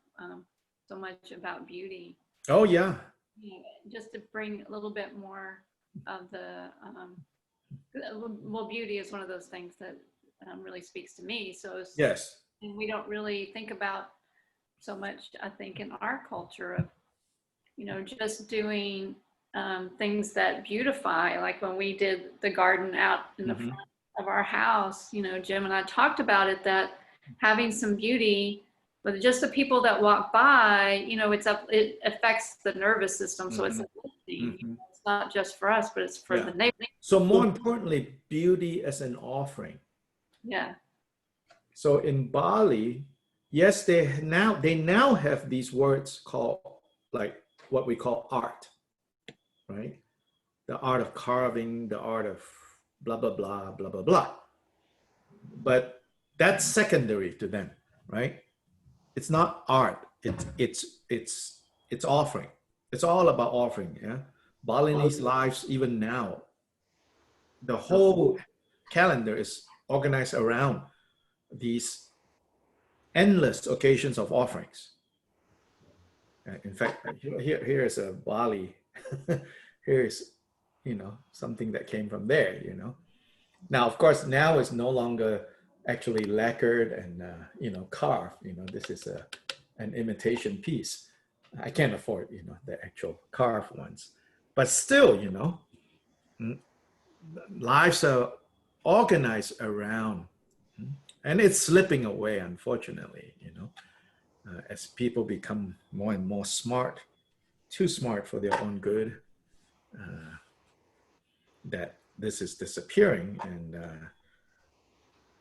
Speaker 7: much about beauty.
Speaker 1: Oh yeah.
Speaker 7: Just to bring a little bit more of the well, beauty is one of those things that really speaks to me. So
Speaker 1: yes,
Speaker 7: and we don't really think about so much, I think, in our culture of just doing things that beautify, like when we did the garden out in the front of our house, Jim and I talked about it, that having some beauty, but just the people that walk by, it affects the nervous system. So it's uplifting. It's not just for us, but it's for the neighbor.
Speaker 1: So more importantly, beauty as an offering.
Speaker 7: Yeah.
Speaker 1: So in Bali, yes, they now have these words called, like, what we call art, right? The art of carving, the art of blah, blah, blah, blah, blah, blah. But that's secondary to them, right? It's not art. It's offering. It's all about offering. Yeah. Balinese lives, even now, the whole calendar is organized around these endless occasions of offerings. In fact, here is a Bali. Here is, something that came from there. Now, of course, now it's no longer actually lacquered and carved. This is an imitation piece. I can't afford the actual carved ones, but still, lives are organized around, and it's slipping away, unfortunately. As people become more and more smart, too smart for their own good, that this is disappearing. And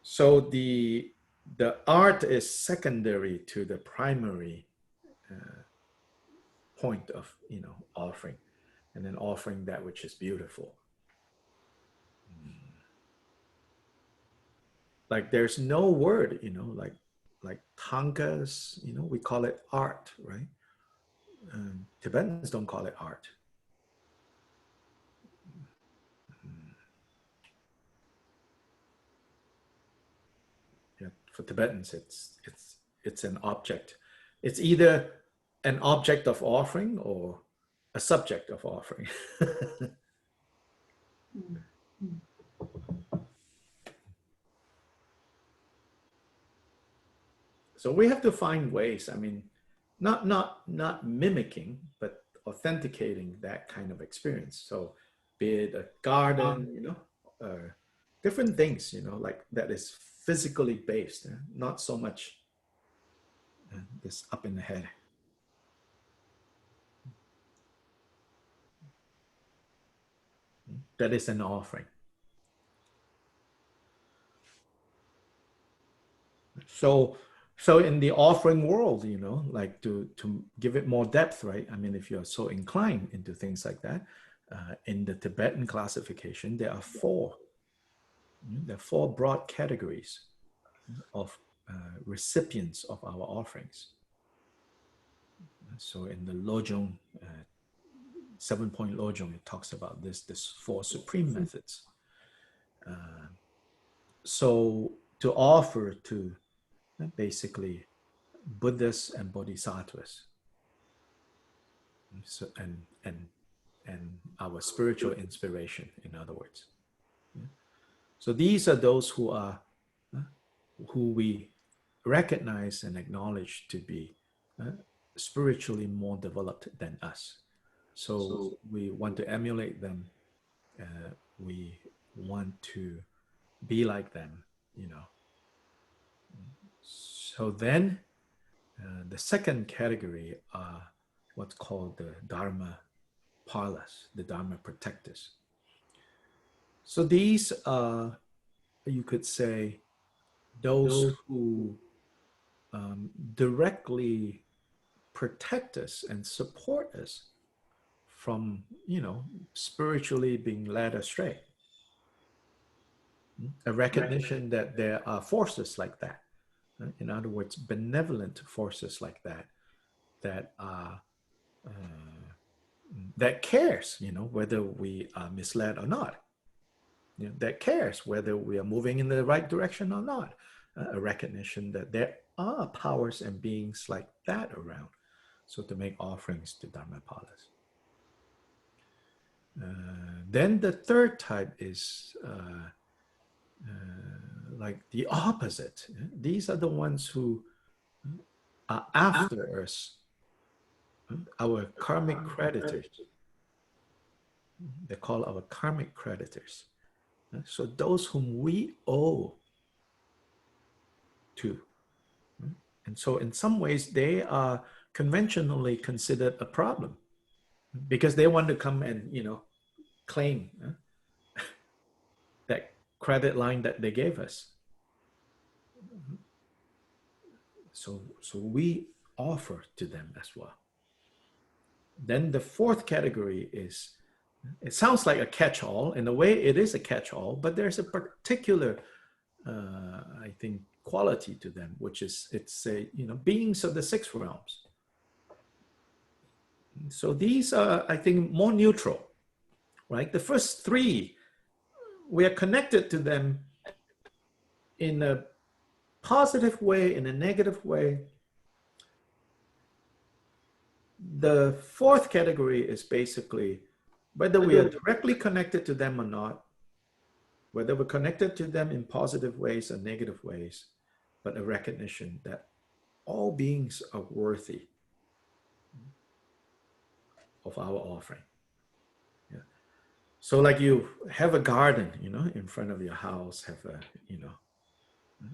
Speaker 1: so the art is secondary to the primary point of offering, and then offering that which is beautiful. Like there's no word, like tankas, we call it art, right? Tibetans don't call it art. Yeah, for Tibetans, it's an object. It's either an object of offering or a subject of offering. So we have to find ways. I mean, not mimicking, but authenticating that kind of experience. So, be it a garden, different things, like that is physically based, not so much this up in the head. That is an offering. So in the offering world, like to give it more depth, right? I mean, if you're so inclined into things like that, in the Tibetan classification, there are four broad categories of recipients of our offerings. So in the Lojong, 7-point Lojong, it talks about this four supreme methods. So to offer to basically Buddhas and Bodhisattvas, so, and our spiritual inspiration, in other words. So these are those who we recognize and acknowledge to be spiritually more developed than us. So we want to emulate them. We want to be like them, So then the second category are what's called the Dharma Palas, the Dharma protectors. So these are, you could say, those who directly protect us and support us from, spiritually being led astray. A recognition that there are forces like that. In other words, benevolent forces like that, that are that cares, whether we are misled or not. That cares whether we are moving in the right direction or not. A recognition that there are powers and beings like that around. So to make offerings to Dharmapalas. Then the third type is like the opposite. These are the ones who are after us, our karmic creditors. They call our karmic creditors. So those whom we owe to. And so in some ways, they are conventionally considered a problem because they want to come and, claim that credit line that they gave us. So we offer to them as well. Then the fourth category is, it sounds like a catch-all. In a way, it is a catch-all, but there's a particular, I think, quality to them, which is, it's beings of the six realms. So these are, I think, more neutral, right? The first three, we are connected to them in a positive way, in a negative way. The fourth category is basically whether we are directly connected to them or not, whether we're connected to them in positive ways or negative ways, but a recognition that all beings are worthy of our offering. Yeah. So like you have a garden, in front of your house, have a,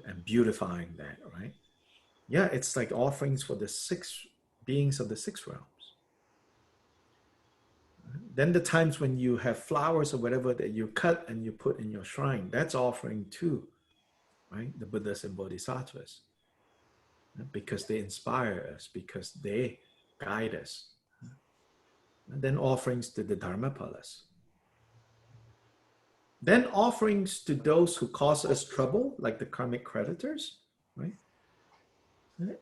Speaker 1: and beautifying that, right? Yeah, it's like offerings for the six beings of the six realms. Then the times when you have flowers or whatever that you cut and you put in your shrine, that's offering too, right? The Buddhas and Bodhisattvas, because they inspire us, because they guide us. And then offerings to the Dharmapalas. Then offerings to those who cause us trouble, like the karmic creditors, right?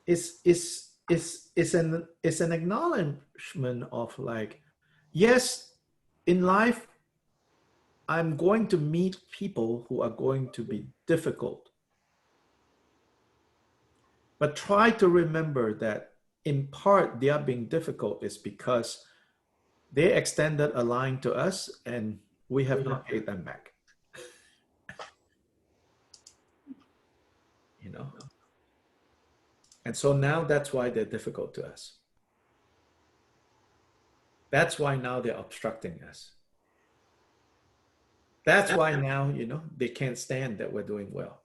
Speaker 1: Is an acknowledgement of like, yes, in life, I'm going to meet people who are going to be difficult. But try to remember that in part, they are being difficult is because they extended a line to us and we have not paid them back. And so now that's why they're difficult to us. That's why now they're obstructing us. That's why now, you know, they can't stand that we're doing well.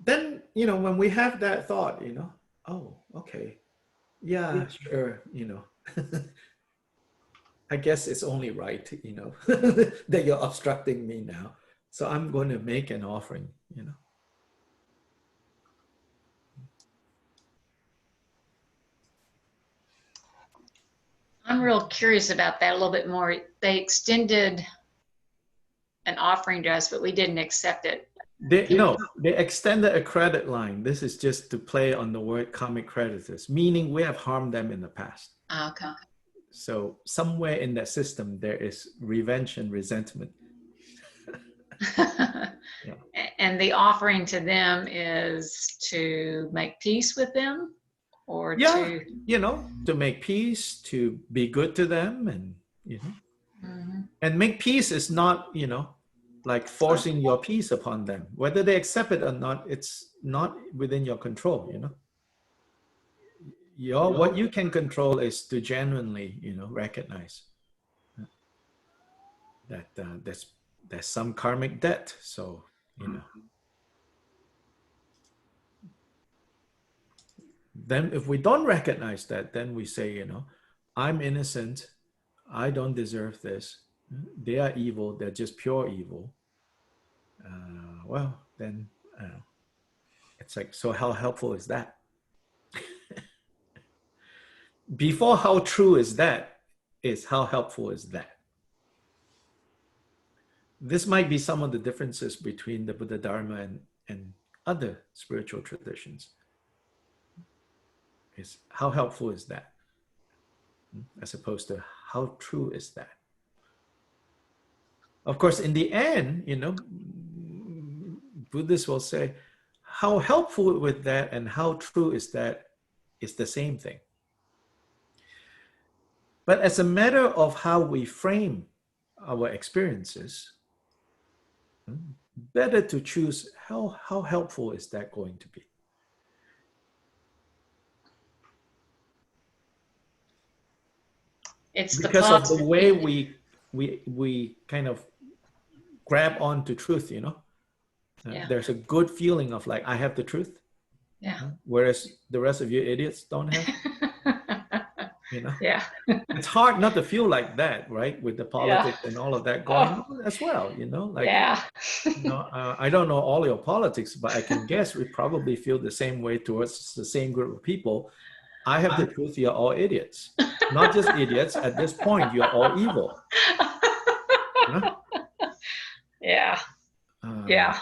Speaker 1: Then, you know, when we have that thought, you know, oh, okay, yeah, sure, you know, I guess it's only right, you know, that you're obstructing me now. So I'm going to make an offering, you know.
Speaker 6: I'm real curious about that a little bit more. They extended an offering to us, but we didn't accept it.
Speaker 1: They extended a credit line. This is just to play on the word karmic creditors, meaning we have harmed them in the past.
Speaker 6: Okay.
Speaker 1: So somewhere in that system, there is revenge and resentment. Yeah.
Speaker 6: And the offering to them is to make peace with them, or to,
Speaker 1: you know, to make peace, to be good to them, and you know, and make peace is not, you know, like forcing your peace upon them. Whether they accept it or not, it's not within your control, you know. What you can control is to genuinely, you know, recognize that there's some karmic debt. So, you know, then if we don't recognize that, then we say, you know, I'm innocent, I don't deserve this, they are evil, they're just pure evil. Well, then it's like, so how helpful is that? Before how true is that, is how helpful is that? This might be some of the differences between the Buddha Dharma and other spiritual traditions. Is how helpful is that? As opposed to how true is that? Of course, in the end, you know, Buddhists will say, how helpful with that and how true is that is the same thing. But as a matter of how we frame our experiences, better to choose how helpful is that going to be.
Speaker 6: it's
Speaker 1: because of the way we kind of grab onto truth, you know.
Speaker 6: Yeah.
Speaker 1: There's a good feeling of like, I have the truth.
Speaker 6: Yeah.
Speaker 1: Whereas the rest of you idiots don't have, you know.
Speaker 6: Yeah.
Speaker 1: It's hard not to feel like that, right? With the politics and all of that going on as well, you know. Like,
Speaker 6: yeah.
Speaker 1: you know, I don't know all your politics, but I can guess we probably feel the same way towards the same group of people. I have the truth, you're all idiots. Not just idiots, at this point, you're all evil. Huh?
Speaker 6: Yeah. Yeah.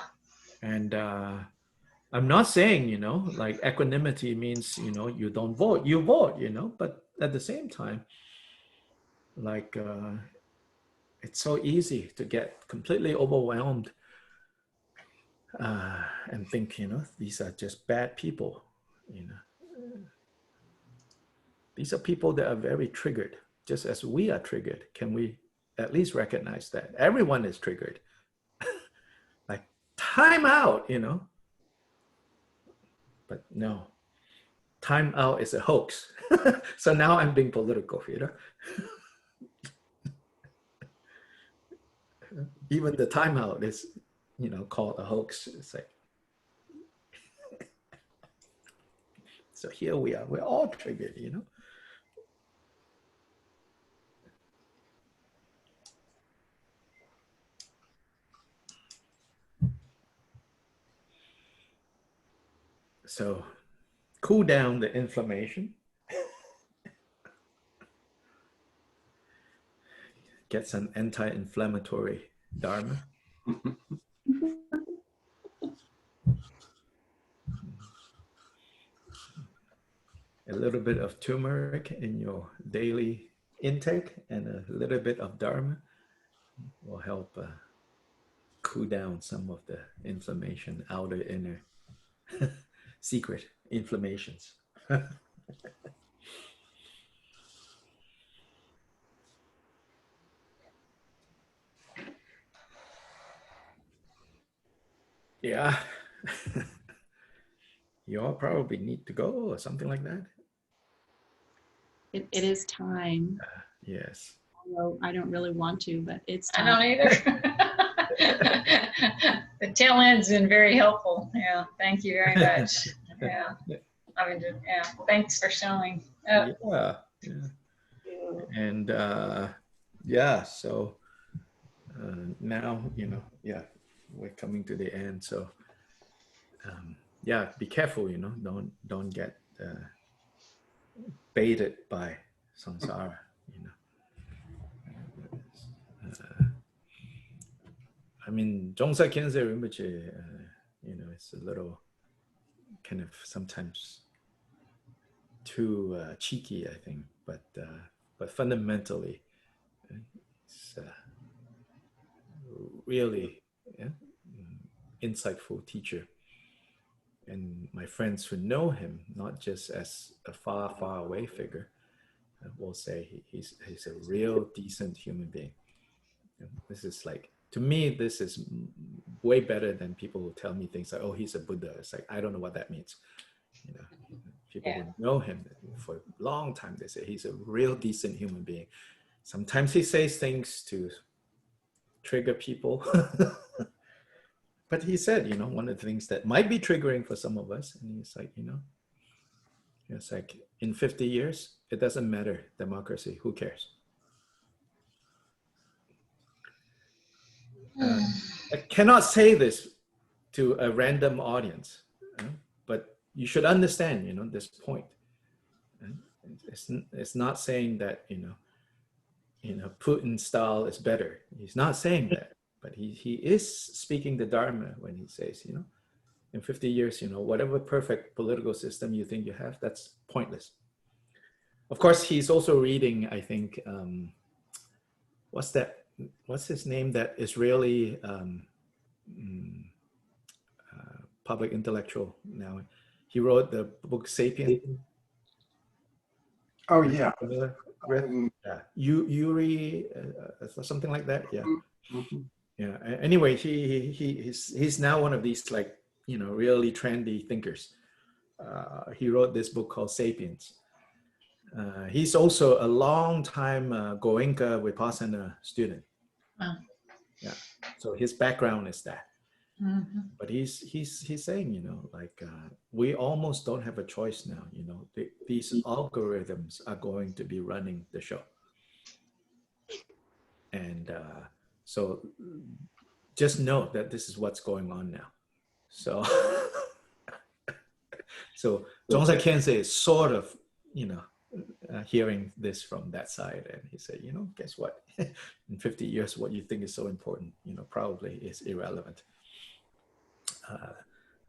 Speaker 1: And I'm not saying, you know, like equanimity means, you know, you don't vote, you vote, you know, but at the same time, like it's so easy to get completely overwhelmed and think, you know, these are just bad people, you know. These are people that are very triggered, just as we are triggered. Can we at least recognize that? Everyone is triggered. Like, time out, you know. But no, time out is a hoax. So now I'm being political, you know. Even the timeout is, you know, called a hoax. It's like, so here we are, we're all triggered, you know. So cool down the inflammation. Get some anti-inflammatory dharma. A little bit of turmeric in your daily intake and a little bit of dharma will help cool down some of the inflammation, outer, inner, secret inflammations. Yeah, You all probably need to go or something like that.
Speaker 3: It is time.
Speaker 1: Yes.
Speaker 3: Although I don't really want to, but it's
Speaker 6: I
Speaker 3: time.
Speaker 6: don't either. The tail end's been very helpful. Yeah, thank you very much. Yeah, I mean, yeah, thanks for showing up.
Speaker 1: Yeah. Yeah. And yeah, so now, yeah, we're coming to the end. So yeah, be careful, don't get baited by samsara, I mean, Zhongsha Khyentse Rinpoche, it's a little kind of sometimes too cheeky, I think, but fundamentally, it's really, yeah, insightful teacher. And my friends who know him, not just as a far, far away figure, will say he's a real decent human being. This is like, to me, this is way better than people who tell me things like, oh, he's a Buddha. It's like, I don't know what that means. People who know him for a long time, they say he's a real decent human being. Sometimes he says things to trigger people. But he said, one of the things that might be triggering for some of us, and he's like, it's like, in 50 years, it doesn't matter, democracy, who cares? I cannot say this to a random audience, but you should understand, this point. It's not saying that, Putin style is better. He's not saying that, but he is speaking the Dharma when he says, in 50 years, whatever perfect political system you think you have, that's pointless. Of course, he's also reading, I think, what's his name, that Israeli public intellectual now. He wrote the book Sapien.
Speaker 5: Oh, yeah.
Speaker 1: Yeah. Yuri, something like that. Yeah.
Speaker 5: Mm-hmm.
Speaker 1: Yeah. Anyway, he's now one of these, like, really trendy thinkers. He wrote this book called Sapiens. He's also a long time Goenka Vipassana student.
Speaker 6: Wow.
Speaker 1: Yeah. So his background is that.
Speaker 6: Mm-hmm.
Speaker 1: But he's saying, we almost don't have a choice now. These algorithms are going to be running the show. And so just know that this is what's going on now. So, so Zhongsha Khyentse is sort of, hearing this from that side. And he said, guess what? In 50 years, what you think is so important, probably is irrelevant.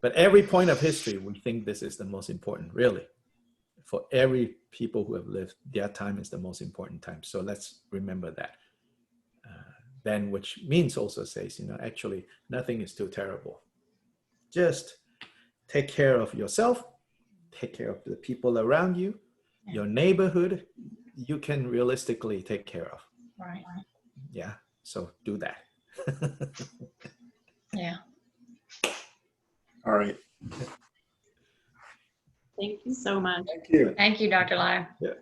Speaker 1: But every point of history, we think this is the most important, really. For every people who have lived, their time is the most important time. So let's remember that. Then, which means also says, actually, nothing is too terrible. Just take care of yourself, take care of the people around you, your neighborhood, you can realistically take care of.
Speaker 6: Right.
Speaker 1: Yeah, so do that.
Speaker 6: Yeah.
Speaker 5: All right.
Speaker 3: Thank you so much.
Speaker 5: Thank you.
Speaker 6: Thank you, Dr. Lai.
Speaker 1: Yeah.